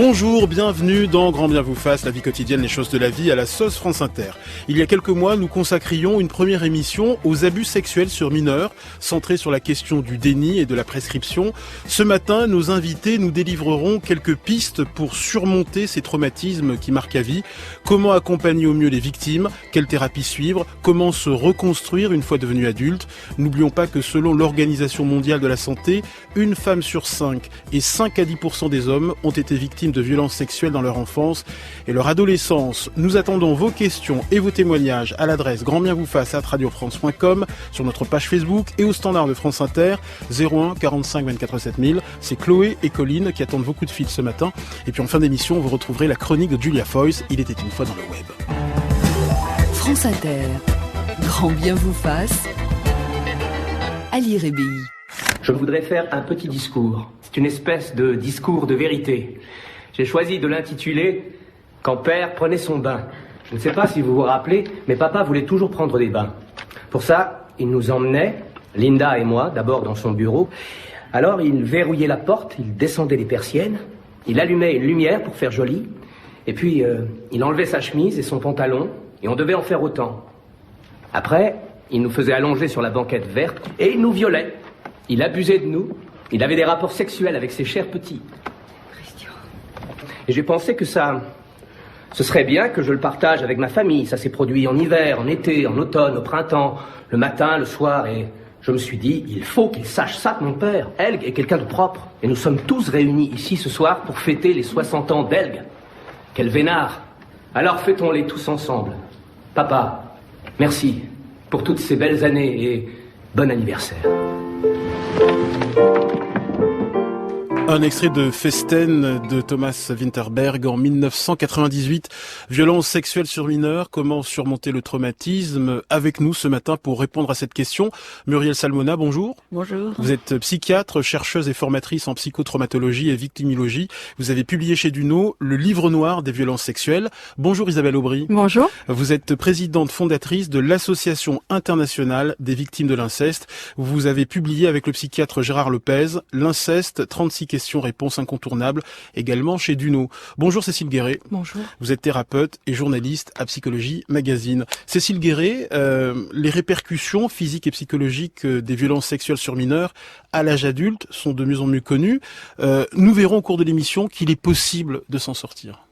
Bonjour, bienvenue dans Grand Bien vous fasse, la vie quotidienne, les choses de la vie à la sauce France Inter. Il y a quelques mois, nous consacrions une première émission aux abus sexuels sur mineurs, centrée sur la question du déni et de la prescription. Ce matin, nos invités nous délivreront quelques pistes pour surmonter ces traumatismes qui marquent à vie. Comment accompagner au mieux les victimes, quelle thérapie suivre, comment se reconstruire une fois devenus adultes. N'oublions pas que selon l'Organisation mondiale de la santé, une femme sur 5 et 5 à 10% des hommes ont été victimes de violences sexuelles dans leur enfance et leur adolescence. Nous attendons vos questions et vos témoignages à l'adresse grandbienvouface@radiofrance.com, sur notre page Facebook et au standard de France Inter 01 45 24 7000. C'est Chloé et Colline qui attendent vos coups de fil ce matin. Et puis en fin d'émission, vous retrouverez la chronique de Julia Foyce. Il était une fois dans le web. France Inter, Grand Bien vous fasse, Ali Rébi. Je voudrais faire un petit discours. C'est une espèce de discours de vérité. J'ai choisi de l'intituler « Quand père prenait son bain ». Je ne sais pas si vous vous rappelez, mais papa voulait toujours prendre des bains. Pour ça, il nous emmenait, Linda et moi, d'abord dans son bureau. Alors il verrouillait la porte, il descendait les persiennes, il allumait une lumière pour faire joli, et puis il enlevait sa chemise et son pantalon, et on devait en faire autant. Après, il nous faisait allonger sur la banquette verte, et il nous violait. Il abusait de nous, il avait des rapports sexuels avec ses chers petits. Et j'ai pensé que ce serait bien que je le partage avec ma famille. Ça s'est produit en hiver, en été, en automne, au printemps, le matin, le soir. Et je me suis dit, il faut qu'il sache ça de mon père. Helg est quelqu'un de propre. Et nous sommes tous réunis ici ce soir pour fêter les 60 ans d'Helg. Quel vénard. Alors fêtons-les tous ensemble. Papa, merci pour toutes ces belles années et bon anniversaire. Un extrait de Festen de Thomas Winterberg en 1998. Violence sexuelle sur mineurs, comment surmonter le traumatisme? Avec nous ce matin pour répondre à cette question, Muriel Salmona, bonjour. Bonjour. Vous êtes psychiatre, chercheuse et formatrice en psychotraumatologie et victimologie. Vous avez publié chez Duno le livre noir des violences sexuelles. Bonjour Isabelle Aubry. Bonjour. Vous êtes présidente fondatrice de l'Association internationale des victimes de l'inceste. Vous avez publié avec le psychiatre Gérard Lopez l'inceste, 36 questions-réponses incontournables, également chez Duno. Bonjour Cécile Guéret. Bonjour. Vous êtes thérapeute et journaliste à Psychologie Magazine. Cécile Guéret, les répercussions physiques et psychologiques des violences sexuelles sur mineurs à l'âge adulte sont de mieux en mieux connues. Nous verrons au cours de l'émission qu'il est possible de s'en sortir.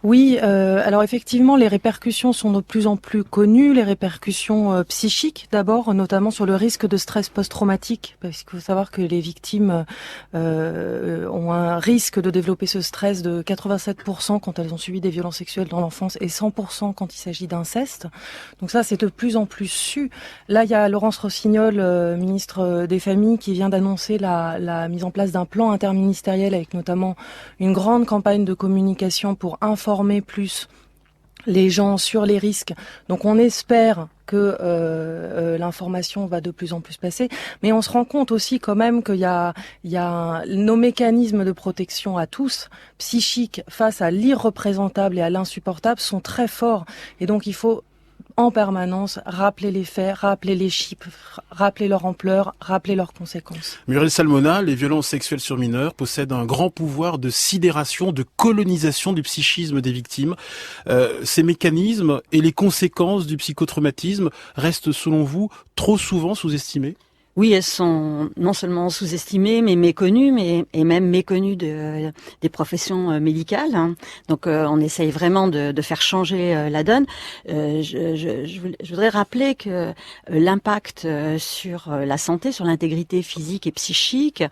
Oui, alors effectivement, les répercussions sont de plus en plus connues, les répercussions psychiques d'abord, notamment sur le risque de stress post-traumatique, parce qu'il faut savoir que les victimes ont un risque de développer ce stress de 87% quand elles ont subi des violences sexuelles dans l'enfance et 100% quand il s'agit d'inceste. Donc ça, c'est de plus en plus su. Là, il y a Laurence Rossignol, ministre des Familles, qui vient d'annoncer la mise en place d'un plan interministériel avec notamment une grande campagne de communication pour informer plus les gens sur les risques. Donc on espère que l'information va de plus en plus passer, mais on se rend compte aussi quand même qu'il y a nos mécanismes de protection à tous, psychiques, face à l'irreprésentable et à l'insupportable, sont très forts. Et donc il faut en permanence rappeler les faits, rappeler les chiffres, rappeler leur ampleur, rappeler leurs conséquences. Muriel Salmona, les violences sexuelles sur mineurs possèdent un grand pouvoir de sidération, de colonisation du psychisme des victimes. Ces mécanismes et les conséquences du psychotraumatisme restent selon vous trop souvent sous-estimés ? Oui, elles sont non seulement sous-estimées, mais méconnues, et même méconnues des professions médicales. Donc, on essaye vraiment de faire changer la donne. Je voudrais rappeler que l'impact sur la santé, sur l'intégrité physique et psychique,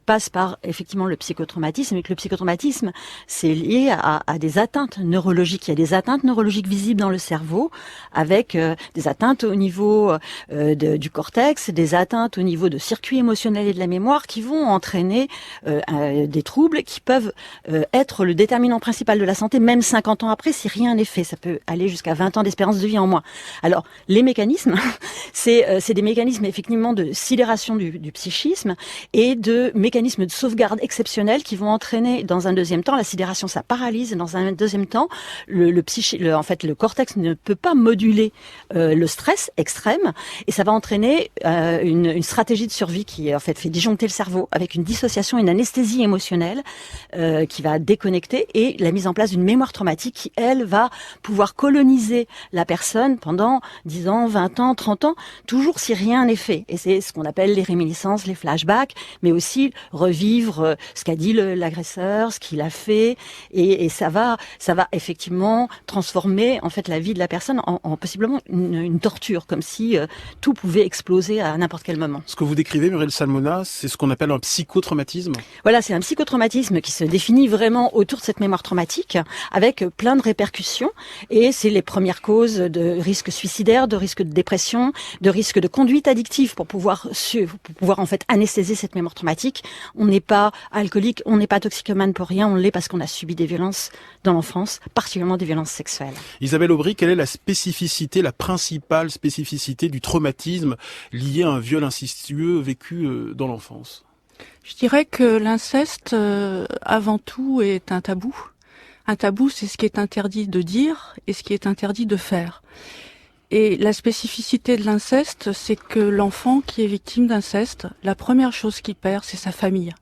passe par effectivement le psychotraumatisme, et que le psychotraumatisme, c'est lié à des atteintes neurologiques. Il y a des atteintes neurologiques visibles dans le cerveau, avec des atteintes au niveau du cortex, des atteintes au niveau de circuits émotionnels et de la mémoire qui vont entraîner des troubles qui peuvent être le déterminant principal de la santé, même 50 ans après, si rien n'est fait. Ça peut aller jusqu'à 20 ans d'espérance de vie en moins. Alors, les mécanismes, c'est des mécanismes effectivement de sidération du psychisme et de mécanismes de sauvegarde exceptionnels qui vont entraîner, dans un deuxième temps, la sidération, ça paralyse, et dans un deuxième temps, le cortex ne peut pas moduler le stress extrême, et ça va entraîner une une stratégie de survie qui en fait fait disjoncter le cerveau avec une dissociation, une anesthésie émotionnelle qui va déconnecter, et la mise en place d'une mémoire traumatique qui, elle, va pouvoir coloniser la personne pendant 10 ans, 20 ans, 30 ans, toujours si rien n'est fait. Et c'est ce qu'on appelle les réminiscences, les flashbacks, mais aussi revivre ce qu'a dit l'agresseur, ce qu'il a fait, et ça va effectivement transformer en fait la vie de la personne en possiblement une torture, comme si tout pouvait exploser à n'importe quel moment. Ce que vous décrivez, Muriel Salmona, c'est ce qu'on appelle un psychotraumatisme. Voilà, c'est un psychotraumatisme qui se définit vraiment autour de cette mémoire traumatique, avec plein de répercussions, et c'est les premières causes de risques suicidaires, de risques de dépression, de risques de conduite addictive pour pouvoir en fait anesthésier cette mémoire traumatique. On n'est pas alcoolique, on n'est pas toxicomane pour rien, on l'est parce qu'on a subi des violences dans l'enfance, particulièrement des violences sexuelles. Isabelle Aubry, quelle est la spécificité, la principale spécificité du traumatisme lié à un viol incestueux vécu dans l'enfance? Je dirais que l'inceste, avant tout, est un tabou. Un tabou, c'est ce qui est interdit de dire et ce qui est interdit de faire. Et la spécificité de l'inceste, c'est que l'enfant qui est victime d'inceste, la première chose qu'il perd, c'est sa famille.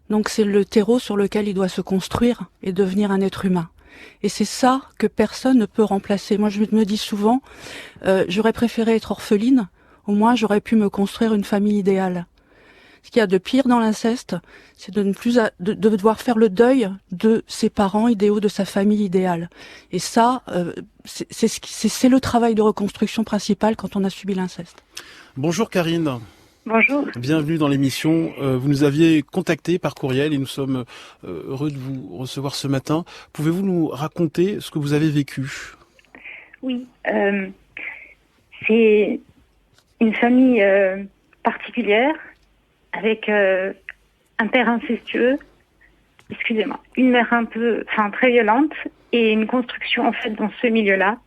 Donc c'est le terreau sur lequel il doit se construire et devenir un être humain. Et c'est ça que personne ne peut remplacer. Moi, je me dis souvent, j'aurais préféré être orpheline, au moins j'aurais pu me construire une famille idéale. Ce qu'il y a de pire dans l'inceste, c'est de ne plus de devoir faire le deuil de ses parents idéaux, de sa famille idéale. Et ça, c'est le travail de reconstruction principal quand on a subi l'inceste. Bonjour Karine. Bonjour. Bienvenue dans l'émission. Vous nous aviez contacté par courriel et nous sommes heureux de vous recevoir ce matin. Pouvez-vous nous raconter ce que vous avez vécu? Oui, c'est une famille particulière avec un père incestueux, une mère très violente et une construction en fait dans ce milieu-là.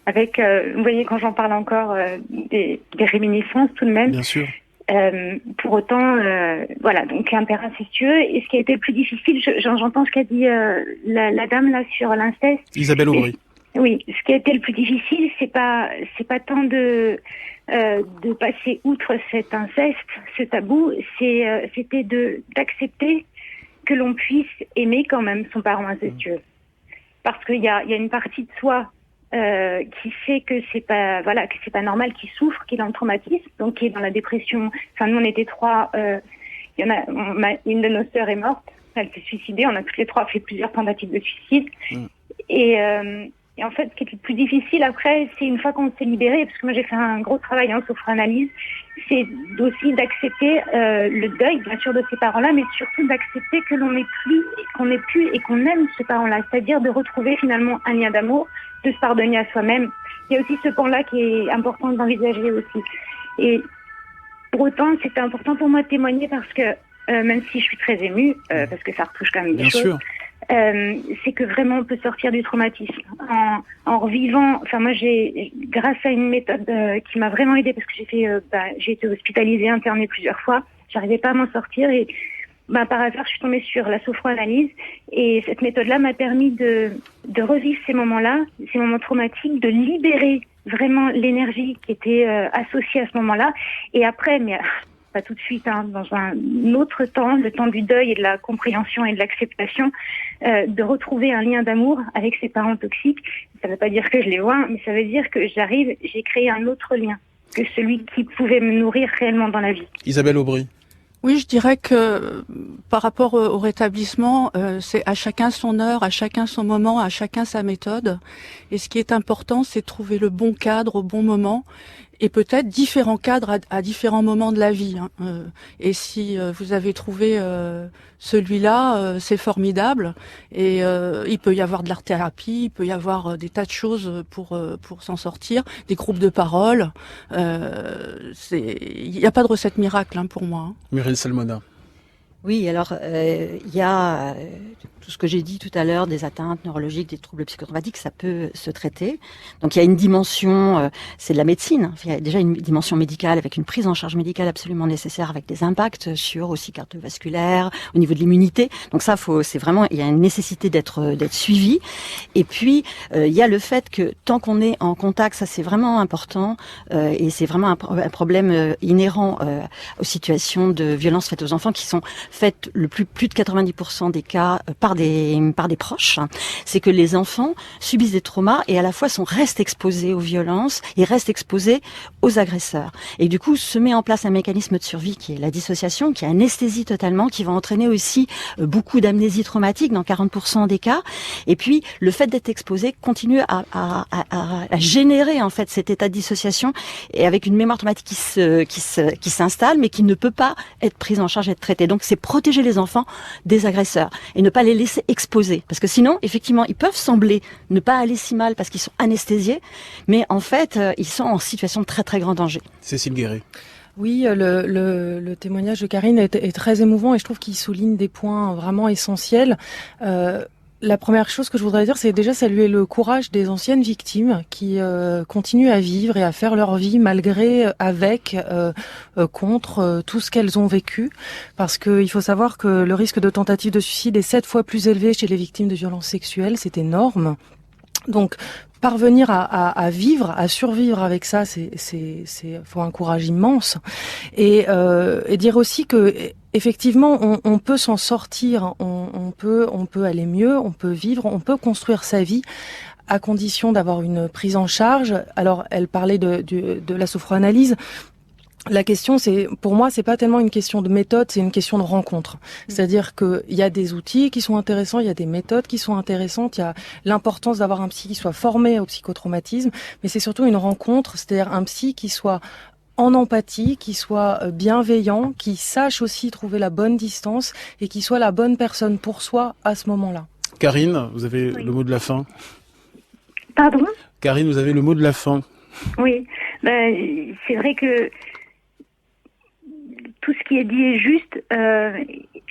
Avec, vous voyez, quand j'en parle encore, des réminiscences tout de même. Bien sûr. Pour autant, voilà, donc un père incestueux. Et ce qui a été le plus difficile, j'entends ce qu'a dit la dame là sur l'inceste. Isabelle Aubry. Oui, ce qui a été le plus difficile, c'est pas tant de passer outre cet inceste, ce tabou, c'était d'accepter que l'on puisse aimer quand même son parent incestueux, parce qu'il y a une partie de soi qui sait que c'est pas normal, qui souffre, qui est dans le traumatisme, donc qui est dans la dépression. Enfin, nous on était 3, une de nos sœurs est morte, elle s'est suicidée, on a toutes les 3 fait plusieurs tentatives de suicide. Et en fait, ce qui est le plus difficile après, c'est une fois qu'on s'est libéré, parce que moi j'ai fait un gros travail en sophroanalyse, c'est aussi d'accepter le deuil, bien sûr, de ces parents-là, mais surtout d'accepter que l'on n'est plus, et qu'on aime ce parent-là, c'est-à-dire de retrouver finalement un lien d'amour, de se pardonner à soi-même. Il y a aussi ce pan-là qui est important d'envisager aussi. Et pour autant, c'était important pour moi de témoigner parce que, même si je suis très émue, parce que ça retouche quand même des choses, c'est que vraiment on peut sortir du traumatisme en revivant. Enfin, moi grâce à une méthode qui m'a vraiment aidée, parce que j'ai été hospitalisée, internée plusieurs fois, j'arrivais pas à m'en sortir, et par hasard je suis tombée sur la sophroanalyse, et cette méthode-là m'a permis de revivre ces moments-là, ces moments traumatiques, de libérer vraiment l'énergie qui était associée à ce moment-là, et après, mais pas tout de suite, dans un autre temps, le temps du deuil et de la compréhension et de l'acceptation, de retrouver un lien d'amour avec ses parents toxiques. Ça ne veut pas dire que je les vois, mais ça veut dire que j'ai créé un autre lien que celui qui pouvait me nourrir réellement dans la vie. Isabelle Aubry. Oui, je dirais que par rapport au rétablissement, c'est à chacun son heure, à chacun son moment, à chacun sa méthode. Et ce qui est important, c'est de trouver le bon cadre au bon moment, et peut-être différents cadres à différents moments de la vie. Et si vous avez trouvé celui-là, c'est formidable. Et il peut y avoir de l'art-thérapie, il peut y avoir des tas de choses pour s'en sortir, des groupes de parole. Il n'y a pas de recette miracle pour moi. Muriel Salmona. Oui, alors il y a tout ce que j'ai dit tout à l'heure, des atteintes neurologiques, des troubles psychotraumatiques, ça peut se traiter. Donc il y a une dimension, c'est de la médecine. Il y a déjà une dimension médicale avec une prise en charge médicale absolument nécessaire, avec des impacts sur aussi cardiovasculaire, au niveau de l'immunité. Donc ça, c'est vraiment, il y a une nécessité d'être suivi. Et puis il y a le fait que tant qu'on est en contact, ça c'est vraiment important, et c'est vraiment un problème inhérent aux situations de violence faites aux enfants qui sont faites plus de 90% des cas par des proches. C'est que les enfants subissent des traumas et à la fois restent exposés aux violences et restent exposés aux agresseurs. Et du coup, se met en place un mécanisme de survie qui est la dissociation, qui anesthésie totalement, qui va entraîner aussi beaucoup d'amnésie traumatique dans 40% des cas. Et puis, le fait d'être exposé continue à générer en fait cet état de dissociation et avec une mémoire traumatique qui s'installe, mais qui ne peut pas être prise en charge et être traitée. Donc, c'est protéger les enfants des agresseurs et ne pas les laisser exposés. Parce que sinon, effectivement, ils peuvent sembler ne pas aller si mal parce qu'ils sont anesthésiés, mais en fait, ils sont en situation de très très grand danger. Cécile Guéret. Oui, le témoignage de Karine est très émouvant et je trouve qu'il souligne des points vraiment essentiels. La première chose que je voudrais dire, c'est déjà saluer le courage des anciennes victimes qui continuent à vivre et à faire leur vie malgré, avec, contre tout ce qu'elles ont vécu. Parce que il faut savoir que le risque de tentative de suicide est 7 fois plus élevé chez les victimes de violences sexuelles. C'est énorme. Donc, parvenir à vivre, à survivre avec ça, faut un courage immense. Et dire aussi que effectivement, on peut s'en sortir, on peut aller mieux, on peut vivre, on peut construire sa vie à condition d'avoir une prise en charge. Alors, elle parlait de la sophroanalyse. La question, pour moi, c'est pas tellement une question de méthode, c'est une question de rencontre. C'est-à-dire que il y a des outils qui sont intéressants, il y a des méthodes qui sont intéressantes, il y a l'importance d'avoir un psy qui soit formé au psychotraumatisme, mais c'est surtout une rencontre, c'est-à-dire un psy qui soit en empathie, qui soit bienveillant, qui sache aussi trouver la bonne distance et qui soit la bonne personne pour soi à ce moment-là. Karine, vous avez le mot de la fin. Pardon ? Karine, vous avez le mot de la fin. Oui, c'est vrai que tout ce qui est dit est juste.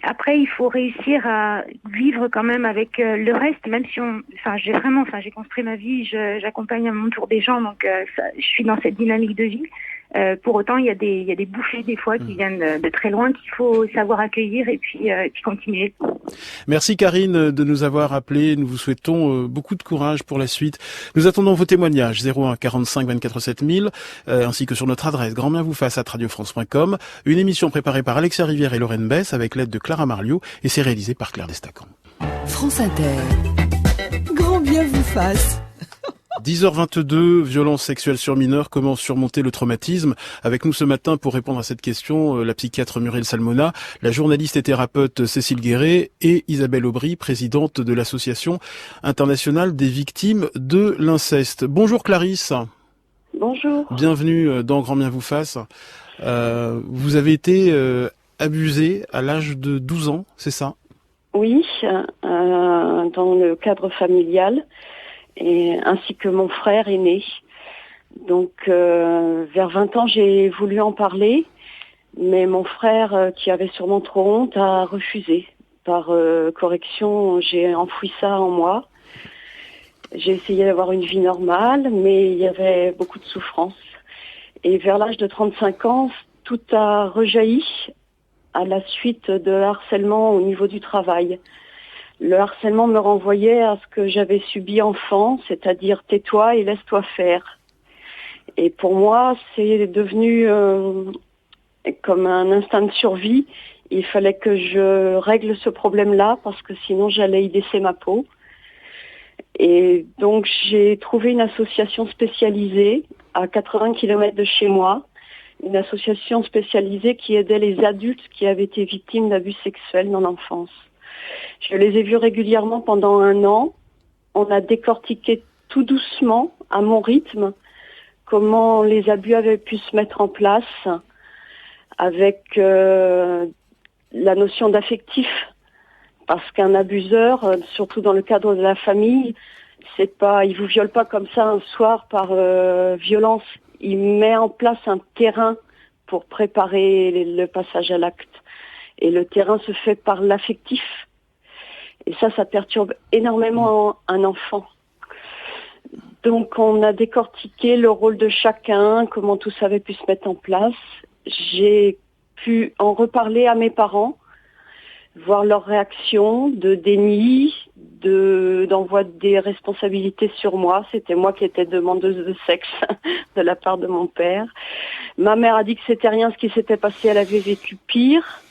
Après, il faut réussir à vivre quand même avec le reste, même si j'ai construit ma vie, j'accompagne à mon tour des gens, donc je suis dans cette dynamique de vie. Pour autant, il y a des bouffées des fois qui viennent de très loin qu'il faut savoir accueillir et puis continuer. Merci Karine de nous avoir appelés. Nous vous souhaitons beaucoup de courage pour la suite. Nous attendons vos témoignages 01 45 24 7000 ainsi que sur notre adresse grandbienvouface@radiofrance.com. Une émission préparée par Alexia Rivière et Lorraine Bess avec l'aide de Clara Marliot et c'est réalisé par Claire Destacan. France Inter. Grand bien vous fasse. 10h22, violences sexuelles sur mineurs, comment surmonter le traumatisme? Avec nous ce matin pour répondre à cette question, la psychiatre Muriel Salmona, la journaliste et thérapeute Cécile Guéret et Isabelle Aubry, présidente de l'Association internationale des victimes de l'inceste. Bonjour Clarisse. Bonjour. Bienvenue dans Grand Bien vous fasse. Vous avez été abusée à l'âge de 12 ans, c'est ça? Oui, dans le cadre familial. Ainsi que mon frère aîné. Donc, vers 20 ans, j'ai voulu en parler, mais mon frère, qui avait sûrement trop honte, a refusé. Par correction, j'ai enfoui ça en moi. J'ai essayé d'avoir une vie normale, mais il y avait beaucoup de souffrance. Et vers l'âge de 35 ans, tout a rejailli à la suite de harcèlement au niveau du travail. Le harcèlement me renvoyait à ce que j'avais subi enfant, c'est-à-dire tais-toi et laisse-toi faire. Et pour moi, c'est devenu comme un instinct de survie. Il fallait que je règle ce problème-là parce que sinon j'allais y laisser ma peau. Et donc j'ai trouvé une association spécialisée à 80 km de chez moi, une association spécialisée qui aidait les adultes qui avaient été victimes d'abus sexuels dans l'enfance. Je les ai vus régulièrement pendant 1 an. On a décortiqué tout doucement, à mon rythme, comment les abus avaient pu se mettre en place avec la notion d'affectif. Parce qu'un abuseur, surtout dans le cadre de la famille, il vous viole pas comme ça un soir par violence. Il met en place un terrain pour préparer le passage à l'acte. Et le terrain se fait par l'affectif. Et ça perturbe énormément un enfant. Donc on a décortiqué le rôle de chacun, comment tout ça avait pu se mettre en place. J'ai pu en reparler à mes parents, voir leur réaction de déni, d'envoi des responsabilités sur moi. C'était moi qui étais demandeuse de sexe de la part de mon père. Ma mère a dit que c'était rien ce qui s'était passé, elle avait vécu pire.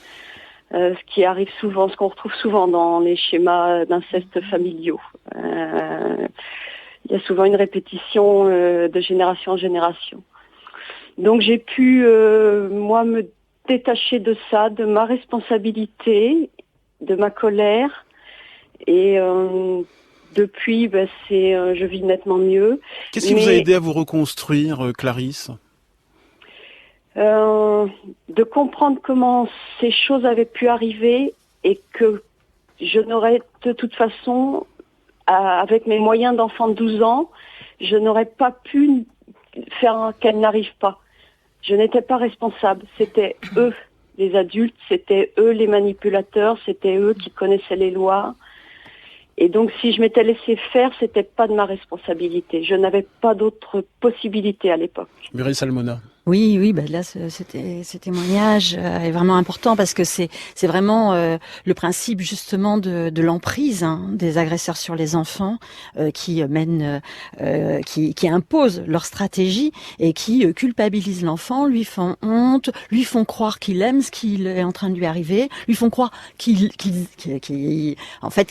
Ce qui arrive souvent, ce qu'on retrouve souvent dans les schémas d'inceste familiaux. Il y a souvent une répétition de génération en génération. Donc j'ai pu, moi, me détacher de ça, de ma responsabilité, de ma colère. Et depuis, je vis nettement mieux. Qu'est-ce qui vous a aidé à vous reconstruire, Clarisse ? De comprendre comment ces choses avaient pu arriver et que je n'aurais de toute façon, avec mes moyens d'enfant de 12 ans, je n'aurais pas pu faire qu'elle n'arrive pas. Je n'étais pas responsable. C'était eux, les adultes, c'était eux les manipulateurs, c'était eux qui connaissaient les lois. Et donc, si je m'étais laissé faire, c'était pas de ma responsabilité. Je n'avais pas d'autre possibilité à l'époque. Muriel Salmona. Oui, là, ce témoignage est vraiment important parce que c'est vraiment le principe justement de l'emprise des agresseurs sur les enfants qui imposent leur stratégie et qui culpabilisent l'enfant, lui font honte, lui font croire qu'il aime ce qui est en train de lui arriver, lui font croire qu'ils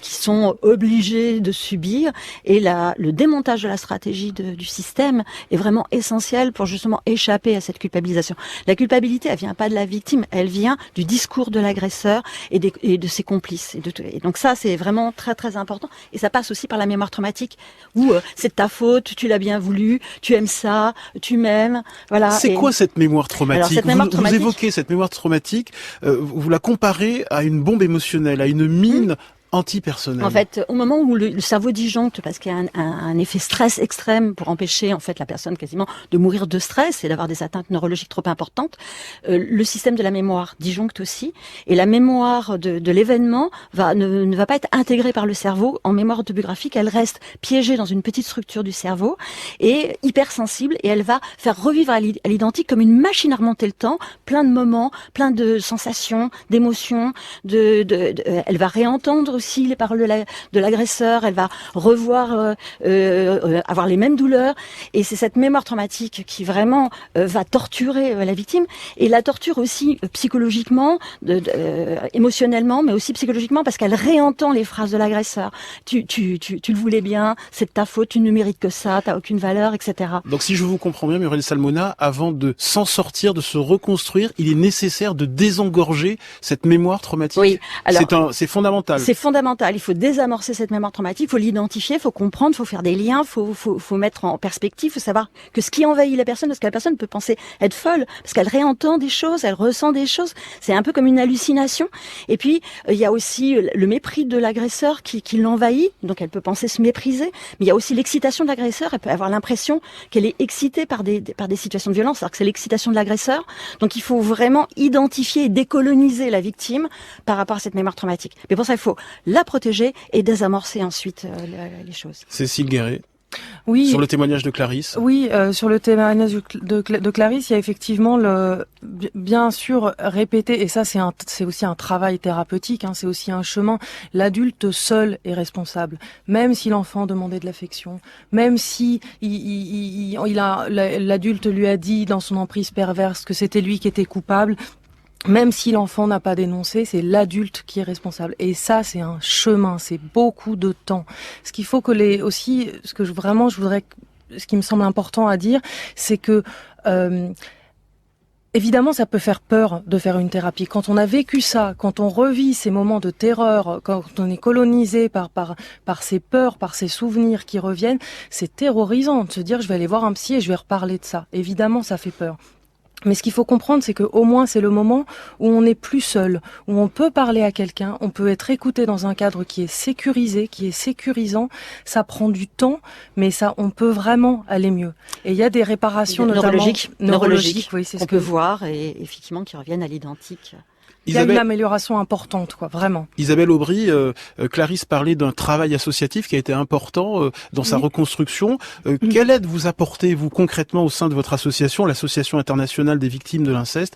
sont obligés de subir. Et le démontage de la stratégie du système est vraiment essentiel pour justement échapper à cette culpabilisation. La culpabilité, elle vient pas de la victime, elle vient du discours de l'agresseur et de ses complices. Et donc ça, c'est vraiment très très important. Et ça passe aussi par la mémoire traumatique, où c'est de ta faute, tu l'as bien voulu, tu aimes ça, tu m'aimes. Voilà. C'est quoi cette mémoire traumatique ? Alors, vous évoquez cette mémoire traumatique, vous la comparez à une bombe émotionnelle, à une mine antipersonnel. En fait, au moment où le cerveau disjoncte, parce qu'il y a un effet stress extrême pour empêcher en fait la personne quasiment de mourir de stress et d'avoir des atteintes neurologiques trop importantes, le système de la mémoire disjoncte aussi, et la mémoire de l'événement ne va pas être intégrée par le cerveau en mémoire autobiographique, elle reste piégée dans une petite structure du cerveau et hypersensible, et elle va faire revivre à l'identique comme une machine à remonter le temps, plein de moments, plein de sensations, d'émotions, elle va réentendre aussi les paroles de l'agresseur, elle va revoir, avoir les mêmes douleurs, et c'est cette mémoire traumatique qui vraiment va torturer la victime, et la torture aussi psychologiquement, émotionnellement, mais aussi psychologiquement, parce qu'elle réentend les phrases de l'agresseur. Tu le voulais bien, c'est de ta faute, tu ne mérites que ça, t'as aucune valeur, etc. Donc si je vous comprends bien, Muriel Salmona, avant de s'en sortir, de se reconstruire, il est nécessaire de désengorger cette mémoire traumatique. Oui, alors c'est fondamental. C'est fondamental. Il faut désamorcer cette mémoire traumatique, il faut l'identifier, il faut comprendre, il faut faire des liens, faut mettre en perspective, il faut savoir que ce qui envahit la personne, parce que la personne peut penser être folle, parce qu'elle réentend des choses, elle ressent des choses. C'est un peu comme une hallucination. Et puis il y a aussi le mépris de l'agresseur qui l'envahit, donc elle peut penser se mépriser. Mais il y a aussi l'excitation de l'agresseur. Elle peut avoir l'impression qu'elle est excitée par des situations de violence, alors que c'est l'excitation de l'agresseur. Donc il faut vraiment identifier et décoloniser la victime par rapport à cette mémoire traumatique. Mais pour ça, il faut la protéger et désamorcer ensuite les choses. Cécile Guéret. Oui. Sur le témoignage de Clarisse. Oui, sur le témoignage de Clarisse, il y a effectivement bien sûr répéter, et ça c'est aussi un travail thérapeutique, c'est aussi un chemin. L'adulte seul est responsable, même si l'enfant demandait de l'affection, même si l'adulte lui a dit dans son emprise perverse que c'était lui qui était coupable. Même si l'enfant n'a pas dénoncé, c'est l'adulte qui est responsable. Et ça, c'est un chemin, c'est beaucoup de temps. Ce qu'il faut ce qui me semble important à dire, c'est que, évidemment, ça peut faire peur de faire une thérapie. Quand on a vécu ça, quand on revit ces moments de terreur, quand on est colonisé par ces peurs, par ces souvenirs qui reviennent, c'est terrorisant de se dire je vais aller voir un psy et je vais reparler de ça. Évidemment, ça fait peur. Mais ce qu'il faut comprendre, c'est que au moins c'est le moment où on n'est plus seul, où on peut parler à quelqu'un, on peut être écouté dans un cadre qui est sécurisé, qui est sécurisant. Ça prend du temps, mais on peut vraiment aller mieux. Et il y a des réparations neurologiques, oui, c'est qu'on peut voir et effectivement qui reviennent à l'identique. Il y a une amélioration importante, quoi, vraiment. Isabelle Aubry, Clarisse parlait d'un travail associatif qui a été important dans sa reconstruction. Quelle aide vous apportez, vous, concrètement, au sein de votre association, l'Association internationale des victimes de l'inceste,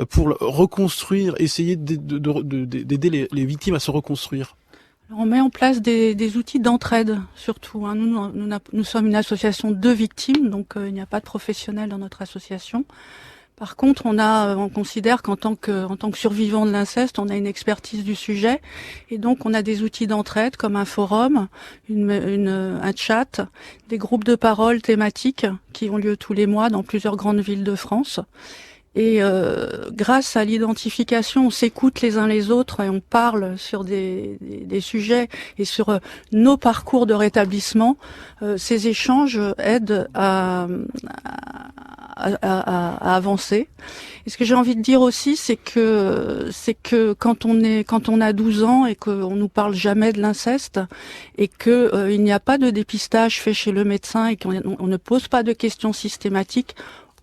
pour reconstruire, essayer d'aider les victimes à se reconstruire? On met en place des outils d'entraide, surtout. Nous sommes une association de victimes, donc il n'y a pas de professionnels dans notre association. Par contre, on considère qu'en tant que survivant de l'inceste, on a une expertise du sujet, et donc on a des outils d'entraide comme un forum, un chat, des groupes de parole thématiques qui ont lieu tous les mois dans plusieurs grandes villes de France. Et grâce à l'identification, on s'écoute les uns les autres et on parle sur des sujets et sur nos parcours de rétablissement. Ces échanges aident à avancer. Et ce que j'ai envie de dire aussi, c'est que quand on a 12 ans et qu'on nous parle jamais de l'inceste et que il n'y a pas de dépistage fait chez le médecin et qu'on ne pose pas de questions systématiques,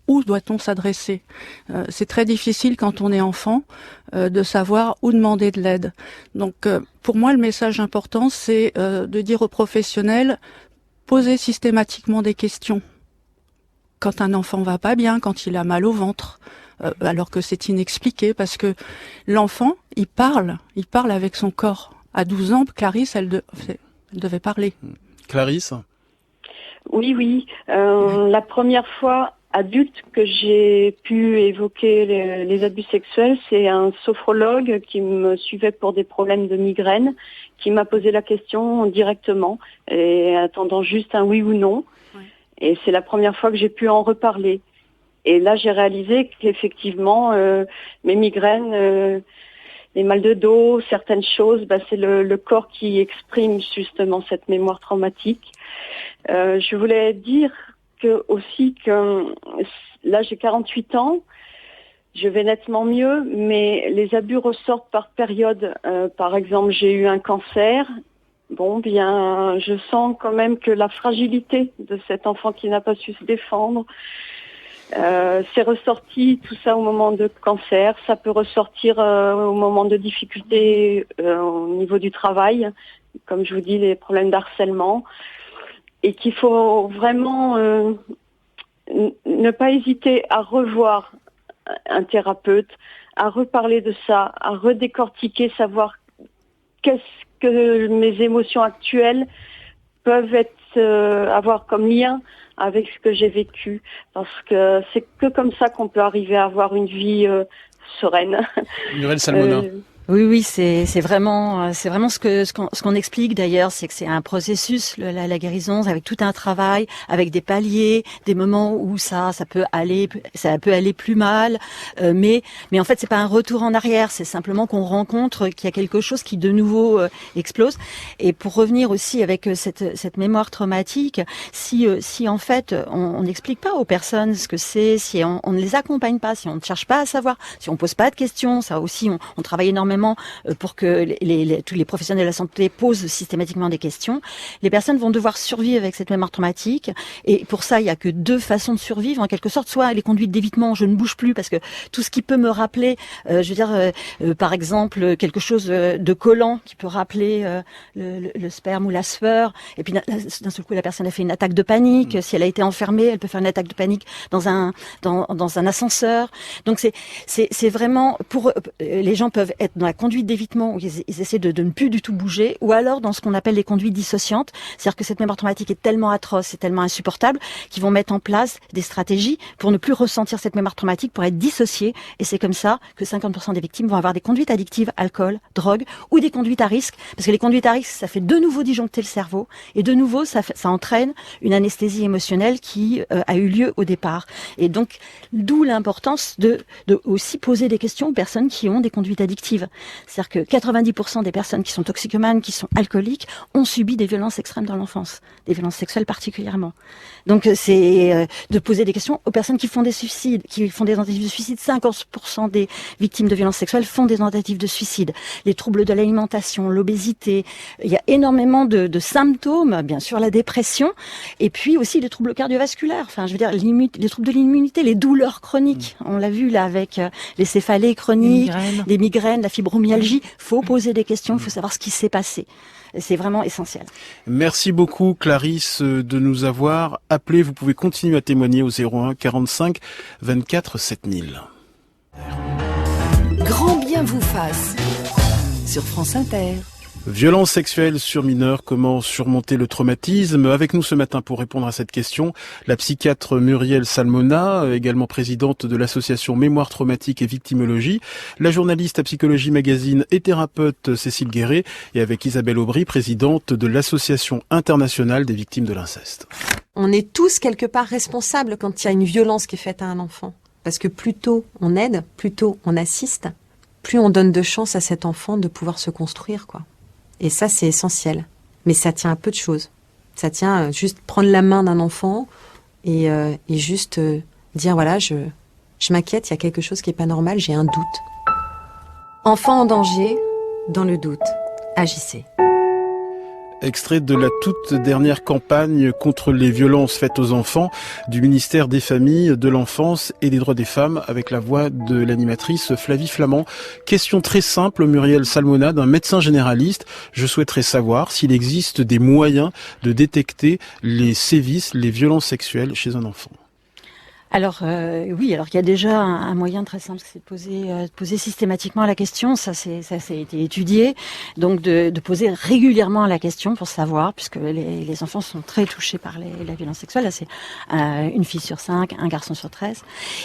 où doit-on s'adresser? C'est très difficile quand on est enfant de savoir où demander de l'aide. Donc pour moi, le message important, c'est de dire aux professionnels, posez systématiquement des questions. Quand un enfant va pas bien, quand il a mal au ventre, alors que c'est inexpliqué, parce que l'enfant, il parle avec son corps. À 12 ans, Clarisse, elle devait parler. Clarisse? Oui. La première fois adulte que j'ai pu évoquer les abus sexuels, c'est un sophrologue qui me suivait pour des problèmes de migraine, qui m'a posé la question directement, et attendant juste un oui ou non. Ouais. Et c'est la première fois que j'ai pu en reparler. Et là, j'ai réalisé qu'effectivement, mes migraines, les mal de dos, certaines choses, c'est le corps qui exprime justement cette mémoire traumatique. Je voulais dire aussi que là j'ai 48 ans, je vais nettement mieux, mais les abus ressortent par période. Par exemple, j'ai eu un cancer. Je sens quand même que la fragilité de cet enfant qui n'a pas su se défendre, c'est ressorti tout ça au moment de cancer. Ça peut ressortir au moment de difficultés au niveau du travail, comme je vous dis, les problèmes d'harcèlement. Et qu'il faut vraiment ne pas hésiter à revoir un thérapeute, à reparler de ça, à redécortiquer, savoir qu'est-ce que mes émotions actuelles peuvent avoir comme lien avec ce que j'ai vécu. Parce que c'est que comme ça qu'on peut arriver à avoir une vie sereine. Muriel Salmona. Oui, c'est vraiment ce qu'on explique d'ailleurs, c'est que c'est un processus, la guérison, avec tout un travail, avec des paliers, des moments où ça peut aller plus mal, mais en fait c'est pas un retour en arrière, c'est simplement qu'on rencontre qu'il y a quelque chose qui de nouveau explose. Et pour revenir aussi avec cette mémoire traumatique, si en fait on n'explique pas aux personnes ce que c'est, si on ne les accompagne pas, si on ne cherche pas à savoir, si on pose pas de questions, ça aussi on travaille énormément pour que tous les professionnels de la santé posent systématiquement des questions. Les personnes vont devoir survivre avec cette mémoire traumatique, et pour ça, il y a que deux façons de survivre, en quelque sorte, soit les conduites d'évitement, je ne bouge plus, parce que tout ce qui peut me rappeler, par exemple, quelque chose de collant qui peut rappeler le sperme ou la sueur, et puis d'un seul coup, la personne a fait une attaque de panique. Si elle a été enfermée, elle peut faire une attaque de panique dans un ascenseur. Donc c'est vraiment les gens peuvent être dans la conduite d'évitement où ils essaient de ne plus du tout bouger, ou alors dans ce qu'on appelle les conduites dissociantes, c'est-à-dire que cette mémoire traumatique est tellement atroce et tellement insupportable qu'ils vont mettre en place des stratégies pour ne plus ressentir cette mémoire traumatique, pour être dissociés, et c'est comme ça que 50% des victimes vont avoir des conduites addictives, alcool, drogue, ou des conduites à risque, parce que les conduites à risque, ça fait de nouveau disjoncter le cerveau, et de nouveau ça entraîne une anesthésie émotionnelle qui a eu lieu au départ. Et donc, d'où l'importance de aussi poser des questions aux personnes qui ont des conduites addictives. C'est-à-dire que 90% des personnes qui sont toxicomanes, qui sont alcooliques, ont subi des violences extrêmes dans l'enfance, des violences sexuelles particulièrement. Donc c'est de poser des questions aux personnes qui font des suicides, qui font des tentatives de suicide. 50% des victimes de violences sexuelles font des tentatives de suicide. Les troubles de l'alimentation, l'obésité, il y a énormément de symptômes, bien sûr la dépression, et puis aussi les troubles cardiovasculaires. Enfin, je veux dire, les troubles de l'immunité, les douleurs chroniques. On l'a vu là avec les céphalées chroniques, les migraines, la fibromyalgie. Faut poser des questions, il faut savoir ce qui s'est passé. C'est vraiment essentiel. Merci beaucoup Clarisse de nous avoir appelés. Vous pouvez continuer à témoigner au 01 45 24 7000. Grand bien vous fasse sur France Inter. Violence sexuelle sur mineurs, comment surmonter le traumatisme? Avec nous ce matin pour répondre à cette question, la psychiatre Muriel Salmona, également présidente de l'association Mémoire traumatique et victimologie, la journaliste à Psychologie Magazine et thérapeute Cécile Guéret, et avec Isabelle Aubry, présidente de l'association internationale des victimes de l'inceste. On est tous quelque part responsables quand il y a une violence qui est faite à un enfant. Parce que plus tôt on aide, plus tôt on assiste, plus on donne de chance à cet enfant de pouvoir se construire, quoi. Et ça, c'est essentiel. Mais ça tient à peu de choses. Ça tient à juste prendre la main d'un enfant et juste dire, voilà, je m'inquiète, il y a quelque chose qui est pas normal, j'ai un doute. Enfant en danger, dans le doute, agissez. Extrait de la toute dernière campagne contre les violences faites aux enfants du ministère des Familles, de l'Enfance et des Droits des Femmes, avec la voix de l'animatrice Flavie Flamand. Question très simple, Muriel Salmona, d'un médecin généraliste. Je souhaiterais savoir s'il existe des moyens de détecter les sévices, les violences sexuelles chez un enfant. Alors oui, alors il y a déjà un moyen très simple, c'est de poser systématiquement la question. Ça a été étudié, donc de poser régulièrement la question pour savoir, puisque les enfants sont très touchés par la violence sexuelle. Là, c'est une fille sur 5, un garçon sur 13.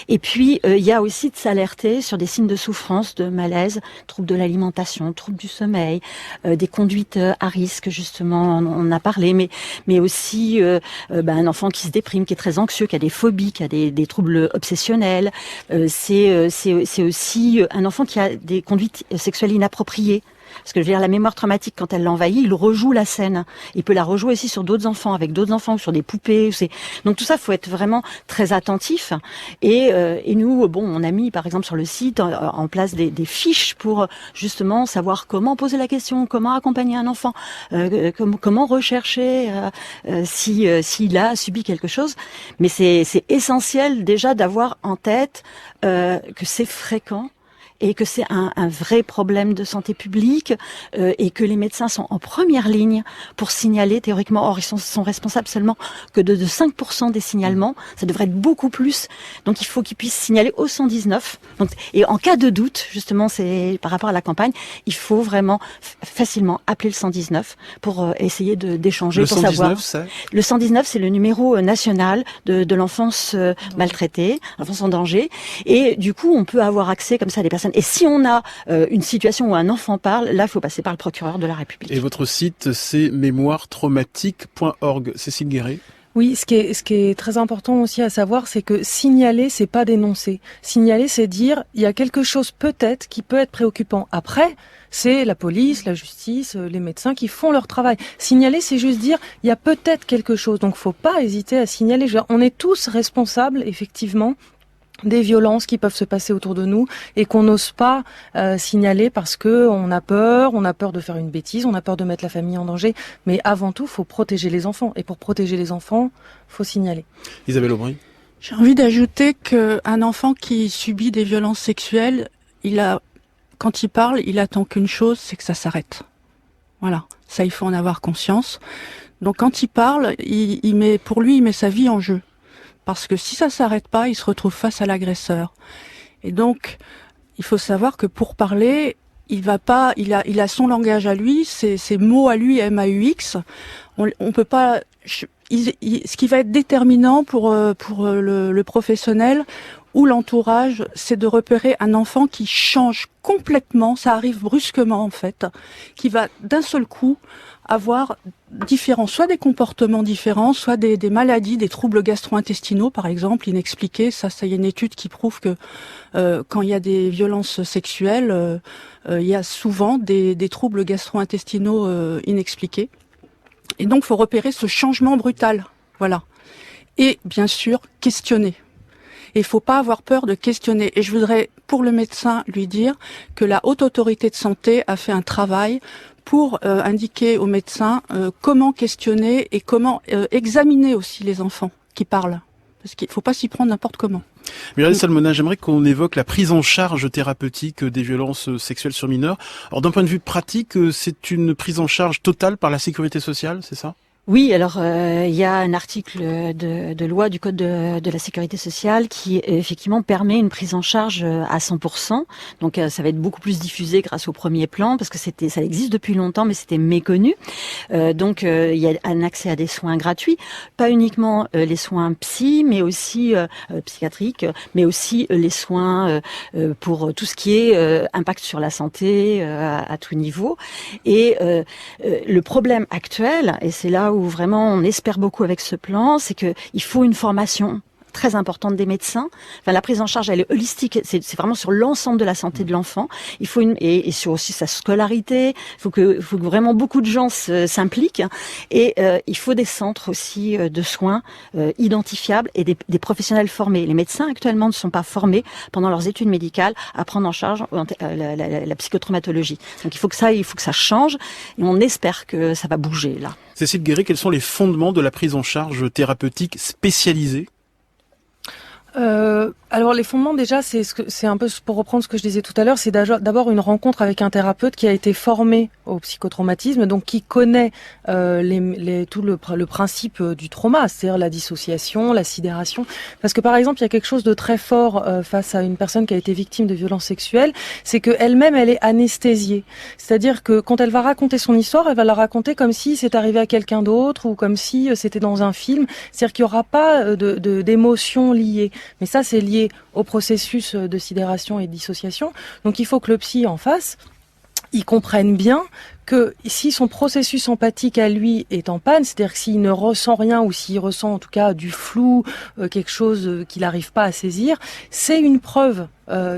Et puis il y a aussi de s'alerter sur des signes de souffrance, de malaise, troubles de l'alimentation, troubles du sommeil, des conduites à risque, justement, on en a parlé, mais aussi un enfant qui se déprime, qui est très anxieux, qui a des phobies, qui a des troubles obsessionnels. C'est aussi un enfant qui a des conduites sexuelles inappropriées. Parce que je veux dire, la mémoire traumatique, quand elle l'envahit, il rejoue la scène. Il peut la rejouer aussi sur d'autres enfants, avec d'autres enfants, ou sur des poupées. Donc tout ça, faut être vraiment très attentif. Et nous, on a mis, par exemple, sur le site, en place des fiches pour justement savoir comment poser la question, comment accompagner un enfant, comment rechercher s'il a subi quelque chose. Mais c'est essentiel déjà d'avoir en tête que c'est fréquent, et que c'est un vrai problème de santé publique, et que les médecins sont en première ligne pour signaler théoriquement. Or, ils sont responsables seulement que de 5% des signalements. Ça devrait être beaucoup plus. Donc, il faut qu'ils puissent signaler au 119. Donc, et en cas de doute, justement, c'est par rapport à la campagne, il faut vraiment facilement appeler le 119 pour essayer d'échanger, le pour 119, savoir. c'est Le 119, c'est le numéro national de l'enfance maltraitée, l'enfance en danger. Et du coup, on peut avoir accès comme ça à des personnes. Et si on a une situation où un enfant parle, là, il faut passer par le procureur de la République. Et votre site, c'est mémoiretraumatique.org. Cécile Guéret. Oui, ce qui est très important aussi à savoir, c'est que signaler, c'est pas dénoncer. Signaler, c'est dire, il y a quelque chose peut-être qui peut être préoccupant. Après, c'est la police, la justice, les médecins qui font leur travail. Signaler, c'est juste dire, il y a peut-être quelque chose. Donc, faut pas hésiter à signaler. On est tous responsables, effectivement, des violences qui peuvent se passer autour de nous et qu'on n'ose pas signaler parce que on a peur de faire une bêtise, on a peur de mettre la famille en danger. Mais avant tout, faut protéger les enfants. Et pour protéger les enfants, faut signaler. Isabelle Aubry. J'ai envie d'ajouter qu'un enfant qui subit des violences sexuelles, quand il parle, il attend qu'une chose, c'est que ça s'arrête. Voilà. Ça, il faut en avoir conscience. Donc, quand il parle, il met sa vie en jeu. Parce que si ça s'arrête pas, il se retrouve face à l'agresseur. Et donc, il faut savoir que pour parler, il a son langage à lui, ses mots à lui, MAUX. On peut pas, ce qui va être déterminant pour le professionnel ou l'entourage, c'est de repérer un enfant qui change complètement, ça arrive brusquement en fait, qui va d'un seul coup avoir soit des comportements différents, soit des maladies, des troubles gastro-intestinaux par exemple, inexpliqués. Ça y a une étude qui prouve que quand il y a des violences sexuelles, il y a souvent des troubles gastro-intestinaux inexpliqués. Et donc, faut repérer ce changement brutal. Voilà. Et bien sûr, questionner. Et il faut pas avoir peur de questionner. Et je voudrais, pour le médecin, lui dire que la Haute Autorité de Santé a fait un travail pour indiquer aux médecins comment questionner et comment examiner aussi les enfants qui parlent. Parce qu'il faut pas s'y prendre n'importe comment. Muriel Salmona, j'aimerais qu'on évoque la prise en charge thérapeutique des violences sexuelles sur mineurs. Alors d'un point de vue pratique, c'est une prise en charge totale par la sécurité sociale, c'est ça ? Oui, alors il y a un article de loi du Code de la sécurité sociale qui effectivement permet une prise en charge à 100%. Donc ça va être beaucoup plus diffusé grâce au premier plan parce que ça existe depuis longtemps mais c'était méconnu. Donc il y a un accès à des soins gratuits, pas uniquement les soins psy mais aussi psychiatriques, mais aussi les soins pour tout ce qui est impact sur la santé à tout niveau. Et le problème actuel, et c'est là où vraiment on espère beaucoup avec ce plan, c'est que il faut une formation très importante des médecins. Enfin, la prise en charge, elle est holistique. C'est vraiment sur l'ensemble de la santé de l'enfant. Il faut et sur aussi sa scolarité. Il faut que vraiment beaucoup de gens s'impliquent. Et il faut des centres aussi de soins identifiables et des professionnels formés. Les médecins actuellement ne sont pas formés pendant leurs études médicales à prendre en charge la psychotraumatologie. Donc il faut que ça change. Et on espère que ça va bouger là. Cécile Guéret, quels sont les fondements de la prise en charge thérapeutique spécialisée ? Alors les fondements déjà, c'est un peu pour reprendre ce que je disais tout à l'heure, c'est d'abord une rencontre avec un thérapeute qui a été formé au psychotraumatisme, donc qui connaît tout le principe du trauma, c'est-à-dire la dissociation, la sidération. Parce que par exemple, il y a quelque chose de très fort face à une personne qui a été victime de violences sexuelles, c'est que elle-même elle est anesthésiée. C'est-à-dire que quand elle va raconter son histoire, elle va la raconter comme si c'est arrivé à quelqu'un d'autre ou comme si c'était dans un film. C'est-à-dire qu'il n'y aura pas d'émotions liées. Mais ça, c'est lié au processus de sidération et de dissociation. Donc il faut que le psy en face, il comprenne bien que si son processus empathique à lui est en panne, c'est-à-dire que s'il ne ressent rien ou s'il ressent en tout cas du flou, quelque chose qu'il n'arrive pas à saisir, c'est une preuve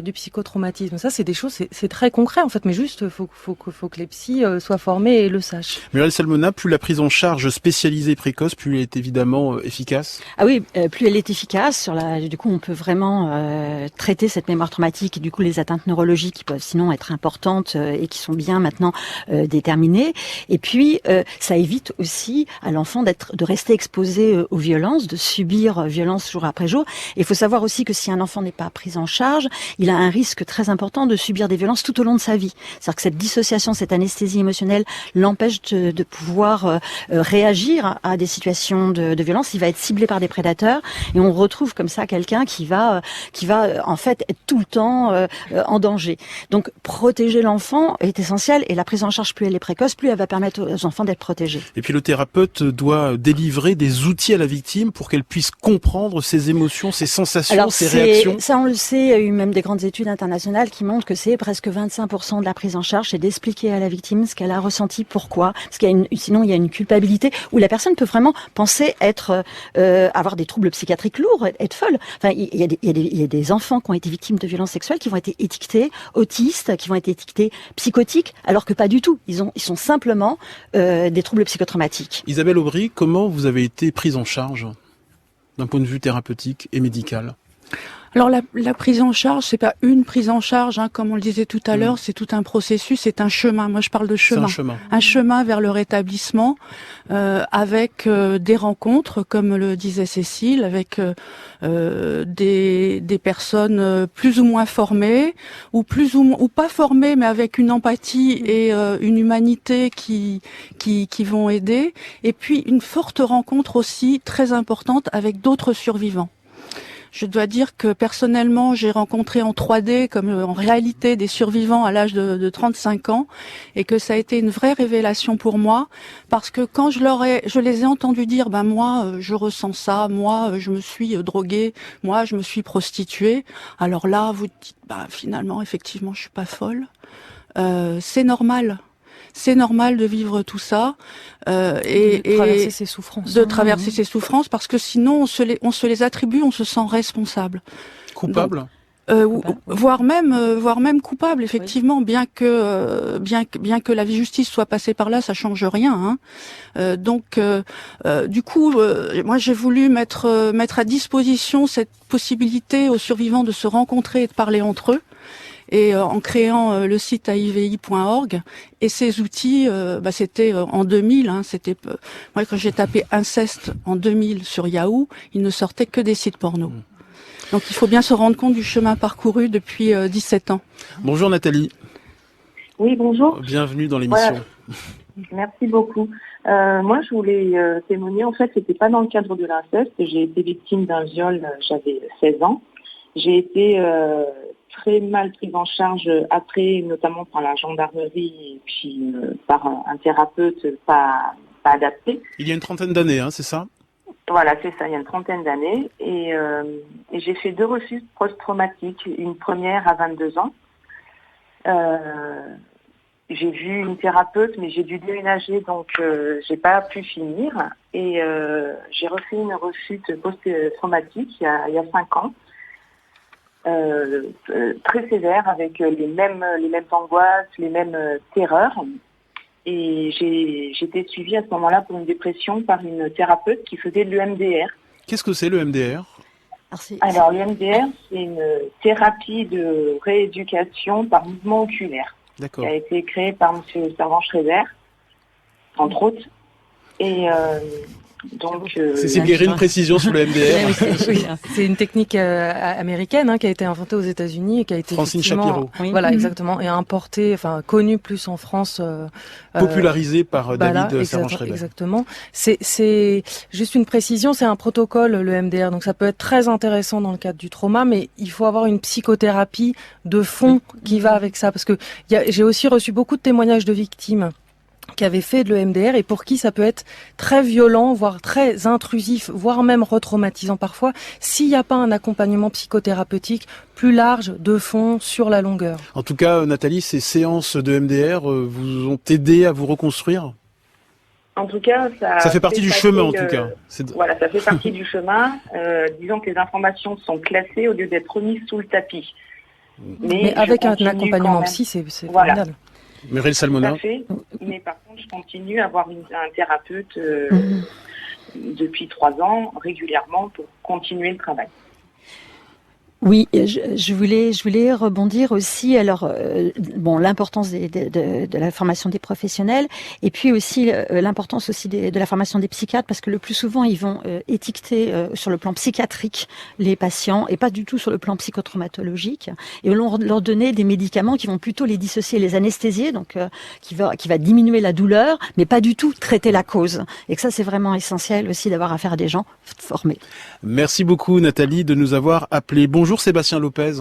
du psychotraumatisme. Ça, c'est des choses, c'est très concret en fait, mais juste faut que les psys soient formés et le sachent. Muriel Salmona, plus la prise en charge spécialisée et précoce, plus elle est évidemment efficace. Ah oui, plus elle est efficace. Du coup, on peut vraiment traiter cette mémoire traumatique et du coup les atteintes neurologiques qui peuvent sinon être importantes et qui sont bien maintenant déterminées. Et puis, ça évite aussi à l'enfant de rester exposé aux violences, de subir violences jour après jour. Et il faut savoir aussi que si un enfant n'est pas pris en charge, il a un risque très important de subir des violences tout au long de sa vie. C'est-à-dire que cette dissociation, cette anesthésie émotionnelle l'empêche de pouvoir réagir à des situations de violence. Il va être ciblé par des prédateurs et on retrouve comme ça quelqu'un qui va en fait être tout le temps en danger. Donc protéger l'enfant est essentiel et la prise en charge, plus elle est précoce, plus elle va permettre aux enfants d'être protégés. Et puis le thérapeute doit délivrer des outils à la victime pour qu'elle puisse comprendre ses émotions, ses sensations, ses réactions. Ça, on le sait, il y a eu même des grandes études internationales qui montrent que c'est presque 25% de la prise en charge, c'est d'expliquer à la victime ce qu'elle a ressenti, pourquoi. Parce sinon il y a une culpabilité où la personne peut vraiment penser avoir des troubles psychiatriques lourds, être folle. Enfin, il y a des enfants qui ont été victimes de violences sexuelles qui vont être étiquetés autistes, qui vont être étiquetés psychotiques, alors que pas du tout. Ils sont simplement des troubles psychotraumatiques. Isabelle Aubry, comment vous avez été prise en charge d'un point de vue thérapeutique et médical ? Alors la prise en charge, c'est pas une prise en charge, comme on le disait tout à l'heure, c'est tout un processus, c'est un chemin. Moi, je parle de chemin. Un chemin vers le rétablissement, avec des rencontres, comme le disait Cécile, avec des personnes plus ou moins formées, ou pas formées, mais avec une empathie et une humanité qui vont aider. Et puis une forte rencontre aussi très importante avec d'autres survivants. Je dois dire que personnellement, j'ai rencontré en 3D, comme en réalité, des survivants à l'âge de 35 ans, et que ça a été une vraie révélation pour moi, parce que quand je les ai entendus dire, moi, je ressens ça, moi, je me suis droguée, moi, je me suis prostituée. Alors là, vous dites, finalement, effectivement, je suis pas folle. C'est normal. C'est normal de vivre tout ça et de traverser ses souffrances. De traverser ses souffrances, parce que sinon on se les attribue, on se sent responsable. Coupable. Voire même coupable, effectivement, bien que la justice soit passée par là, ça change rien. Du coup, moi j'ai voulu mettre à disposition cette possibilité aux survivants de se rencontrer et de parler entre eux. Et en créant le site aivi.org, et ces outils, c'était en 2000. Moi quand j'ai tapé inceste en 2000 sur Yahoo, il ne sortait que des sites porno. Donc il faut bien se rendre compte du chemin parcouru depuis 17 ans. Bonjour Nathalie. Oui, bonjour. Bienvenue dans l'émission. Voilà. Merci beaucoup. Moi, je voulais témoigner. En fait, c'était pas dans le cadre de l'inceste. J'ai été victime d'un viol, j'avais 16 ans. J'ai été très mal prise en charge après, notamment par la gendarmerie et puis par un thérapeute pas adapté. Il y a une trentaine d'années, c'est ça ? Voilà, c'est ça, il y a une trentaine d'années. Et j'ai fait 2 refus post-traumatiques. Une première à 22 ans. J'ai vu une thérapeute, mais j'ai dû déménager, donc j'ai pas pu finir. Et j'ai refait une rechute post-traumatique il y a 5 ans. Très sévère, avec les mêmes angoisses, les mêmes terreurs. Et j'ai été suivie à ce moment-là pour une dépression par une thérapeute qui faisait de l'EMDR. Qu'est-ce que c'est l'EMDR ? Alors l'EMDR, c'est une thérapie de rééducation par mouvement oculaire. D'accord. Qui a été créée par M. Servan-Schreiber, entre autres. Et donc... C'est guérir une précision sur le MDR. C'est une technique américaine qui a été inventée aux États-Unis et qui a été Francine Shapiro. Voilà, exactement, et importée, connue plus en France. Popularisée par David Servan-Schreiber. Exactement. C'est juste une précision, c'est un protocole, le MDR, donc ça peut être très intéressant dans le cadre du trauma, mais il faut avoir une psychothérapie de fond qui va avec ça, parce que j'ai aussi reçu beaucoup de témoignages de victimes qui avaient fait de l'EMDR et pour qui ça peut être très violent, voire très intrusif, voire même retraumatisant parfois, s'il n'y a pas un accompagnement psychothérapeutique plus large, de fond, sur la longueur. En tout cas, Nathalie, ces séances de MDR vous ont aidé à vous reconstruire ? En tout cas, ça fait partie du chemin, en tout cas. Voilà, ça fait partie du chemin. Disons que les informations sont classées au lieu d'être remises sous le tapis. Mais avec un accompagnement psy, c'est formidable. Muriel Salmona. Tout à fait. Mais par contre, je continue à avoir un thérapeute depuis 3 ans, régulièrement, pour continuer le travail. Oui, je voulais rebondir aussi. Alors, l'importance de la formation des professionnels, et puis aussi l'importance aussi de la formation des psychiatres, parce que le plus souvent ils vont étiqueter sur le plan psychiatrique les patients et pas du tout sur le plan psychotraumatologique, et leur donner des médicaments qui vont plutôt les dissocier, les anesthésier, donc qui va diminuer la douleur, mais pas du tout traiter la cause. Et que ça, c'est vraiment essentiel aussi d'avoir affaire à des gens formés. Merci beaucoup Nathalie de nous avoir appelés. Bonjour Sébastien Lopez.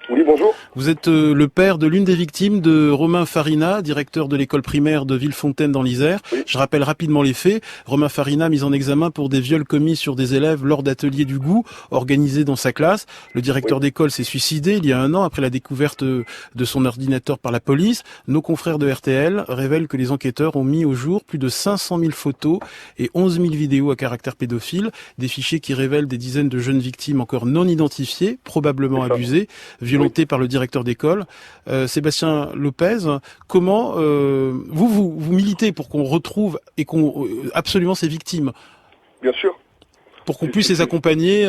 Oui, bonjour. Vous êtes le père de l'une des victimes de Romain Farina, directeur de l'école primaire de Villefontaine dans l'Isère. Oui. Je rappelle rapidement les faits. Romain Farina mis en examen pour des viols commis sur des élèves lors d'ateliers du goût organisés dans sa classe. Le directeur d'école s'est suicidé il y a 1 an après la découverte de son ordinateur par la police. Nos confrères de RTL révèlent que les enquêteurs ont mis au jour plus de 500 000 photos et 11 000 vidéos à caractère pédophile. Des fichiers qui révèlent des dizaines de jeunes victimes encore non identifiées, probablement abusées, violentées par le directeur d'école. Sébastien Lopez, comment vous militez pour qu'on retrouve et qu'on absolument ces victimes? Bien sûr. Pour qu'on puisse les accompagner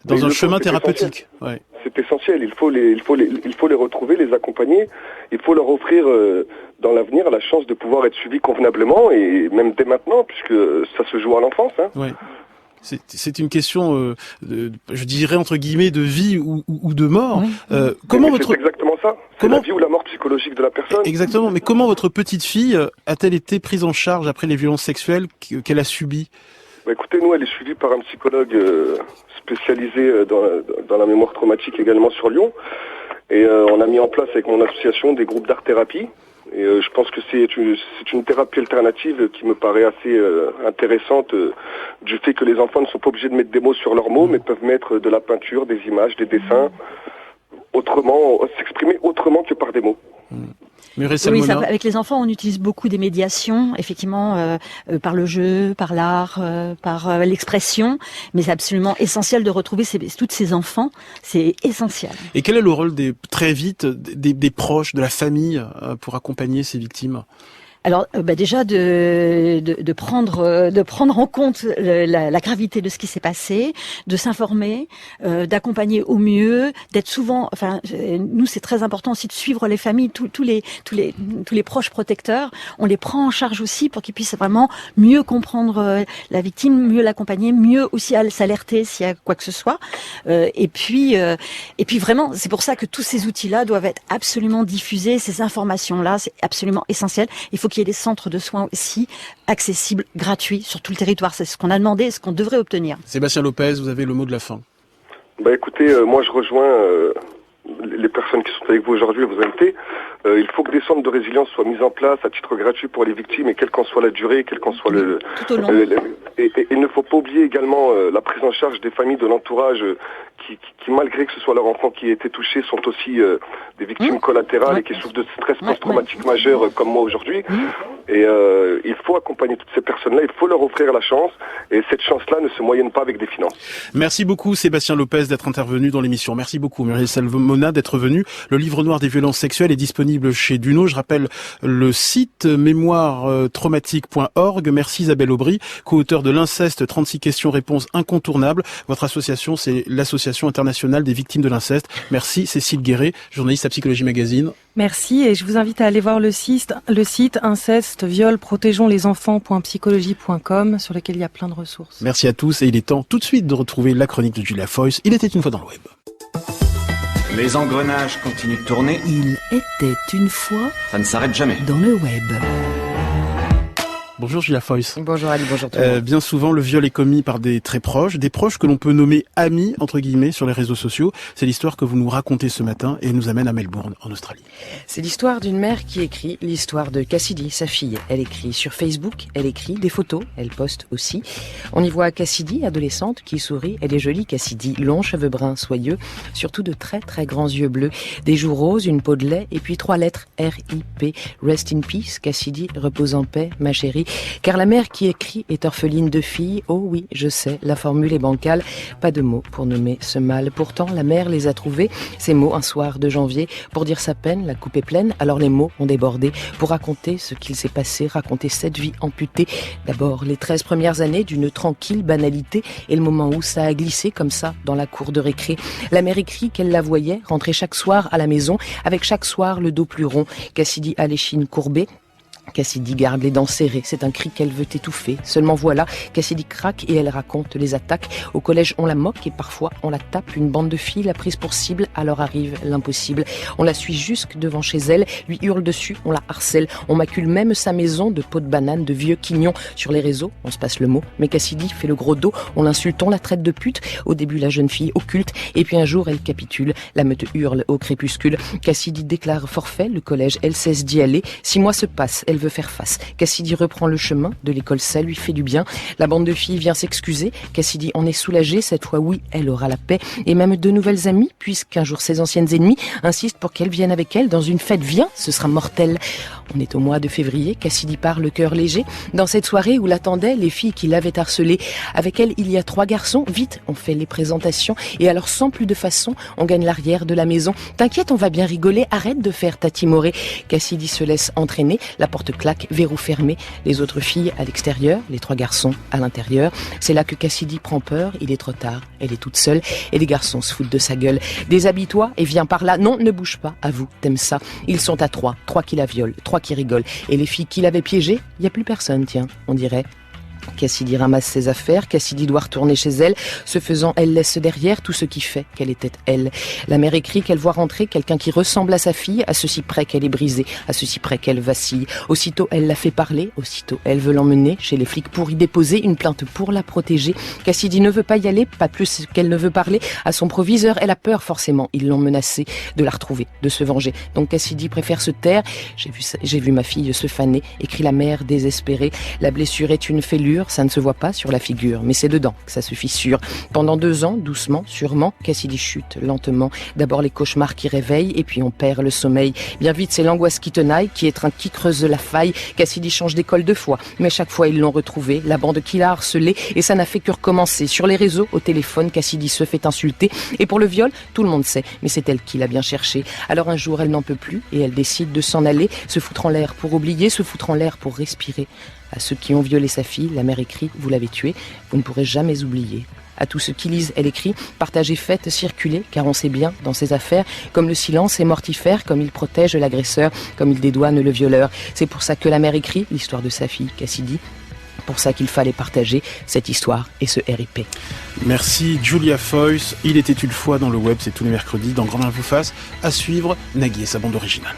dans un chemin thérapeutique. Ouais. C'est essentiel. Il faut les retrouver, les accompagner. Il faut leur offrir dans l'avenir la chance de pouvoir être suivis convenablement et même dès maintenant, puisque ça se joue à l'enfance. Ouais. C'est une question, je dirais entre guillemets, de vie ou de mort. Oui. C'est exactement ça. C'est la vie ou la mort psychologique de la personne. Exactement. Mais comment votre petite fille a-t-elle été prise en charge après les violences sexuelles qu'elle a subies? Écoutez, nous, elle est suivie par un psychologue spécialisé dans la mémoire traumatique également sur Lyon. Et on a mis en place avec mon association des groupes d'art-thérapie. Et je pense que c'est une thérapie alternative qui me paraît assez intéressante du fait que les enfants ne sont pas obligés de mettre des mots sur leurs mots, mais peuvent mettre de la peinture, des images, des dessins, autrement, s'exprimer autrement que par des mots. Oui, avec les enfants, on utilise beaucoup des médiations, effectivement, par le jeu, par l'art, par l'expression, mais c'est absolument essentiel de retrouver tous ces enfants, c'est essentiel. Et quel est le rôle très vite des proches, de la famille pour accompagner ces victimes ? Alors déjà de prendre en compte la gravité de ce qui s'est passé, de s'informer, d'accompagner au mieux, d'être souvent. Enfin, nous c'est très important aussi de suivre les familles, tous les proches protecteurs. On les prend en charge aussi pour qu'ils puissent vraiment mieux comprendre la victime, mieux l'accompagner, mieux aussi s'alerter s'il y a quoi que ce soit. Et puis vraiment, c'est pour ça que tous ces outils-là doivent être absolument diffusés. Ces informations-là, c'est absolument essentiel. Il faut qu'il y ait des centres de soins aussi accessibles, gratuits sur tout le territoire. C'est ce qu'on a demandé et ce qu'on devrait obtenir. Sébastien Lopez, vous avez le mot de la fin. Écoutez, moi je rejoins les personnes qui sont avec vous aujourd'hui, vous invitez. Il faut que des centres de résilience soient mis en place à titre gratuit pour les victimes et quelle qu'en soit la durée, quel qu'en soit tout au long. Et il ne faut pas oublier également la prise en charge des familles, de l'entourage qui malgré que ce soit leur enfant qui ait été touché, sont aussi des victimes collatérales et qui souffrent de stress post-traumatique majeur comme moi aujourd'hui. Et il faut accompagner toutes ces personnes-là, il faut leur offrir la chance et cette chance-là ne se moyenne pas avec des finances. Merci beaucoup Sébastien Lopez d'être intervenu dans l'émission. Merci beaucoup Muriel Salmona d'être venu. Le livre noir des violences sexuelles est disponible chez Duno. Je rappelle le site mémoiretraumatique.org. Merci Isabelle Aubry, co-auteur de l'inceste, 36 questions-réponses incontournables. Votre association, c'est l'Association internationale des victimes de l'inceste. Merci Cécile Guéret, journaliste à Psychologie Magazine. Merci et je vous invite à aller voir le site inceste, viol, protégeons les enfants.psychologie.com sur lequel il y a plein de ressources. Merci à tous et il est temps tout de suite de retrouver la chronique de Julia Foyce. Il était une fois dans le web. Les engrenages continuent de tourner. Il était une fois. Ça ne s'arrête jamais. Dans le web. Bonjour Julia Foyce. Bonjour Ali, bonjour tout le monde. Bien souvent, le viol est commis par des très proches, des proches que l'on peut nommer amis, entre guillemets, sur les réseaux sociaux. C'est l'histoire que vous nous racontez ce matin et nous amène à Melbourne, en Australie. C'est l'histoire d'une mère qui écrit l'histoire de Cassidy, sa fille. Elle écrit sur Facebook, elle écrit des photos, elle poste aussi. On y voit Cassidy, adolescente, qui sourit. Elle est jolie, Cassidy, longs cheveux bruns, soyeux, surtout de très très grands yeux bleus, des joues roses, une peau de lait et puis 3 lettres R.I.P. Rest in peace, Cassidy, repose en paix, ma chérie. Car la mère qui écrit est orpheline de fille. Oh oui, je sais, la formule est bancale. Pas de mots pour nommer ce mal. Pourtant, la mère les a trouvés, ces mots, un soir de janvier. Pour dire sa peine, la coupe est pleine, alors les mots ont débordé. Pour raconter ce qu'il s'est passé, raconter cette vie amputée. D'abord, les 13 premières années d'une tranquille banalité et le moment où ça a glissé comme ça dans la cour de récré. La mère écrit qu'elle la voyait rentrer chaque soir à la maison, avec chaque soir le dos plus rond. Cassidy a l'échine courbée. Cassidy garde les dents serrées, c'est un cri qu'elle veut étouffer. Seulement voilà, Cassidy craque et elle raconte les attaques. Au collège, on la moque et parfois on la tape. Une bande de filles l'a prise pour cible, alors arrive l'impossible. On la suit jusque devant chez elle, lui hurle dessus, on la harcèle. On macule même sa maison de peaux de banane, de vieux quignons. Sur les réseaux, on se passe le mot, mais Cassidy fait le gros dos. On l'insulte, on la traite de pute. Au début, la jeune fille occulte, et puis un jour, elle capitule. La meute hurle au crépuscule. Cassidy déclare forfait, le collège, elle cesse d'y aller. 6 mois se passent, elle veut faire face. Cassidy reprend le chemin de l'école, ça lui fait du bien. La bande de filles vient s'excuser. Cassidy en est soulagée, cette fois oui, elle aura la paix. Et même de nouvelles amies, puisqu'un jour ses anciennes ennemies insistent pour qu'elle vienne avec elle dans une fête. Viens, ce sera mortel. On est au mois de février, Cassidy part le cœur léger. Dans cette soirée où l'attendaient les filles qui l'avaient harcelée. Avec elle, il y a 3 garçons. Vite, on fait les présentations. Et alors, sans plus de façon, on gagne l'arrière de la maison. T'inquiète, on va bien rigoler. Arrête de faire ta timorée. Cassidy se laisse entraîner. La porte claque, verrou fermé. Les autres filles à l'extérieur, les 3 garçons à l'intérieur. C'est là que Cassidy prend peur. Il est trop tard. Elle est toute seule. Et les garçons se foutent de sa gueule. Déshabille-toi et viens par là. Non, ne bouge pas. À vous, t'aimes ça. Ils sont à 3. 3 qui la violent. 3 qui rigolent. Et les filles qui l'avaient piégée, il n'y a plus personne, tiens, on dirait. Cassidy ramasse ses affaires, Cassidy doit retourner chez elle. Ce faisant, elle laisse derrière tout ce qui fait qu'elle était elle. La mère écrit qu'elle voit rentrer quelqu'un qui ressemble à sa fille, à ceci près qu'elle est brisée, à ceci près qu'elle vacille. Aussitôt, elle la fait parler, aussitôt, elle veut l'emmener chez les flics pour y déposer une plainte pour la protéger. Cassidy ne veut pas y aller, pas plus qu'elle ne veut parler à son proviseur. Elle a peur, forcément. Ils l'ont menacée de la retrouver, de se venger. Donc Cassidy préfère se taire. J'ai vu ma fille se faner, écrit la mère désespérée. La blessure est une fêlure. figure, ça ne se voit pas sur la figure, mais c'est dedans que ça se fissure. Pendant 2 ans, doucement, sûrement, Cassidy chute lentement. D'abord les cauchemars qui réveillent, et puis on perd le sommeil. Bien vite, c'est l'angoisse qui tenaille, qui étreint, qui creuse la faille. Cassidy change d'école 2 fois, mais chaque fois ils l'ont retrouvé, la bande qui l'a harcelé, et ça n'a fait que recommencer. Sur les réseaux, au téléphone, Cassidy se fait insulter, et pour le viol, tout le monde sait, mais c'est elle qui l'a bien cherché. Alors un jour, elle n'en peut plus, et elle décide de s'en aller, se foutre en l'air pour oublier, se foutre en l'air pour respirer. À ceux qui ont violé sa fille, la mère écrit « Vous l'avez tuée, vous ne pourrez jamais oublier ». À tous ceux qui lisent, elle écrit « Partagez, faites, circulez, car on sait bien, dans ses affaires, comme le silence est mortifère, comme il protège l'agresseur, comme il dédouane le violeur. C'est pour ça que la mère écrit l'histoire de sa fille, Cassidy. Pour ça qu'il fallait partager cette histoire et ce RIP. » Merci Julia Foyce. Il était une fois dans le web, c'est tous les mercredis dans Grand Bien vous fasse. À suivre, Nagui et sa bande originale.